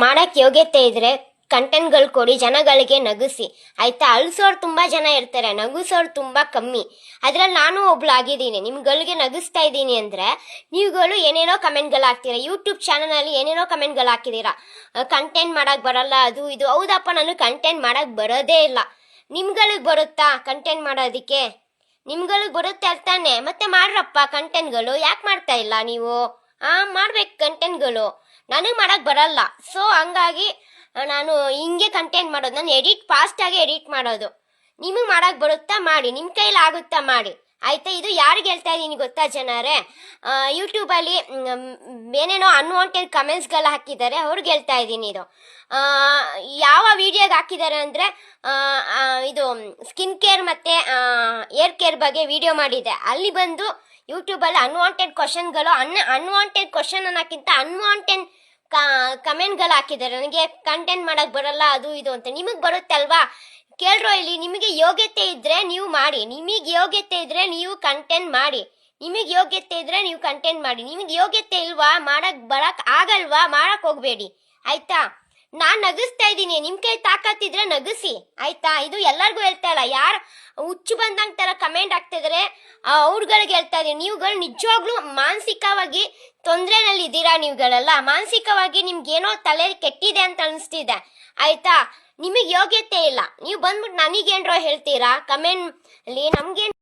ಮಾಡಕ್ ಯೋಗ್ಯತೆ ಇದ್ರೆ ಕಂಟೆಂಟ್ಗಳು ಕೊಡಿ, ಜನಗಳಿಗೆ ನಗಿಸಿ, ಆಯ್ತಾ. ಅಳಿಸೋರು ತುಂಬಾ ಜನ ಇರ್ತಾರೆ, ನಗಿಸೋರು ತುಂಬಾ ಕಮ್ಮಿ. ಅದ್ರಲ್ಲಿ ನಾನು ಒಬ್ಳು ಆಗಿದ್ದೀನಿ. ನಿಮ್ಗಳಿಗೆ ನಗಿಸ್ತಾ ಇದ್ದೀನಿ ಅಂದ್ರೆ ನೀವುಗಳು ಏನೇನೋ ಕಮೆಂಟ್ಗಳು ಹಾಕ್ತೀರಾ. ಯೂಟ್ಯೂಬ್ ಚಾನಲ್ ಅಲ್ಲಿ ಏನೇನೋ ಕಮೆಂಟ್ಗಳು ಹಾಕಿದೀರಾ, ಕಂಟೆಂಟ್ ಮಾಡಕ್ ಬರಲ್ಲ, ಅದು ಇದು. ಹೌದಪ್ಪ, ನಾನು ಕಂಟೆಂಟ್ ಮಾಡಕ್ ಬರೋದೇ ಇಲ್ಲ. ನಿಮ್ಗಳಿಗೆ ಬರುತ್ತಾ ಕಂಟೆಂಟ್ ಮಾಡೋದಿಕ್ಕೆ? ನಿಮ್ಗಳಿಗೆ ಬರುತ್ತೆ ತಾನೆ, ಮತ್ತೆ ಮಾಡ್ರಪ್ಪ ಕಂಟೆಂಟ್ಗಳು. ಯಾಕೆ ಮಾಡ್ತಾ ಇಲ್ಲ ನೀವು? ಮಾಡ್ಬೇಕು ಕಂಟೆಂಟ್ಗಳು. ನನಗೆ ಮಾಡಕ್ ಬರಲ್ಲ, ಸೊ ಹಂಗಾಗಿ ನಾನು ಹಿಂಗೆ ಕಂಟೆಂಟ್ ಮಾಡೋದು. ನಾನು ಫಾಸ್ಟ್ ಆಗಿ ಎಡಿಟ್ ಮಾಡೋದು. ನಿಮಗೆ ಮಾಡಕ್ ಬರುತ್ತಾ ಮಾಡಿ, ನಿಮ್ಮ ಕೈಲಿ ಆಗುತ್ತಾ ಮಾಡಿ, ಆಯ್ತಾ. ಇದು ಯಾರಿಗೆ ಹೇಳ್ತಾ ಇದ್ದೀನಿ ಗೊತ್ತಾ ಜನರೇ? ಯೂಟ್ಯೂಬಲ್ಲಿ ಏನೇನೋ ಅನ್ವಾಂಟೆಡ್ ಕಮೆಂಟ್ಸ್ಗಳು ಹಾಕಿದ್ದಾರೆ, ಅವ್ರಿಗೆ ಹೇಳ್ತಾ ಇದ್ದೀನಿ ಇದು. ಯಾವ ವಿಡಿಯೋಗೆ ಹಾಕಿದ್ದಾರೆ ಅಂದರೆ, ಇದು ಸ್ಕಿನ್ ಕೇರ್ ಮತ್ತು ಏರ್ ಕೇರ್ ಬಗ್ಗೆ ವಿಡಿಯೋ ಮಾಡಿದೆ. ಅಲ್ಲಿ ಬಂದು ಯೂಟ್ಯೂಬಲ್ಲಿ ಅನ್ವಾಂಟೆಡ್ ಕ್ವಶನ್ಗಳು, ಅನ್ವಾಂಟೆಡ್ ಕ್ವಶನ್ ಅನ್ನೋಕ್ಕಿಂತ ಅನ್ವಾಂಟೆಡ್ ಕಮೆಂಟ್ಗಳು ಹಾಕಿದ್ದಾರೆ. ನನಗೆ ಕಂಟೆಂಟ್ ಮಾಡಕ್ ಬರಲ್ಲ, ಅದು ಇದು ಅಂತ. ನಿಮಗೆ ಬರುತ್ತಲ್ವಾ? ಕೇಳ್ರೋ ಇಲ್ಲಿ. ನಿಮಗೆ ಯೋಗ್ಯತೆ ಇದ್ರೆ ನೀವು ಮಾಡಿ, ನಿಮಗೆ ಯೋಗ್ಯತೆ ಇದ್ರೆ ನೀವು ಕಂಟೆಂಟ್ ಮಾಡಿ, ನಿಮಗೆ ಯೋಗ್ಯತೆ ಇದ್ರೆ ನೀವು ಕಂಟೆಂಟ್ ಮಾಡಿ. ನಿಮಗೆ ಯೋಗ್ಯತೆ ಇಲ್ವಾ, ಬರಕ್ ಆಗಲ್ವಾ, ಮಾಡಕ್ ಹೋಗ್ಬೇಡಿ, ಆಯ್ತಾ. ನಾನ್ ನಗಿಸ್ತಾ ಇದ್ದೀನಿ, ನಿಮ್ ಕೈ ತಾಕತ್ತಿದ್ರೆ ನಗಿಸಿ, ಆಯ್ತಾ. ಇದು ಎಲ್ಲರಿಗೂ ಹೇಳ್ತಾ ಇಲ್ಲ. ಯಾರು ಹುಚ್ಚು ಬಂದಂಗ್ ತರ ಕಮೆಂಟ್ ಆಗ್ತಿದ್ರೆ ಅವ್ರಗಳಿಗೆ ಹೇಳ್ತಾ ಇದೀನಿ. ನೀವುಗಳು ನಿಜವಾಗ್ಲೂ ಮಾನಸಿಕವಾಗಿ ತೊಂದ್ರೆನಲ್ಲಿ ಇದ್ದೀರಾ. ನೀವುಗಳೆಲ್ಲ ಮಾನಸಿಕವಾಗಿ ನಿಮ್ಗೇನೋ ತಲೆ ಕೆಟ್ಟಿದೆ ಅಂತ ಅನಿಸ್ತಿದೆ, ಆಯ್ತಾ. ನಿಮಗೆ ಯೋಗ್ಯತೆ ಇಲ್ಲ, ನೀವು ಬಂದ್ಬಿಟ್ಟು ನನಗೇನ್ರೋ ಹೇಳ್ತೀರಾ ಕಮೆಂಟ್ ಅಲ್ಲಿ. ನಮ್ಗೇನ್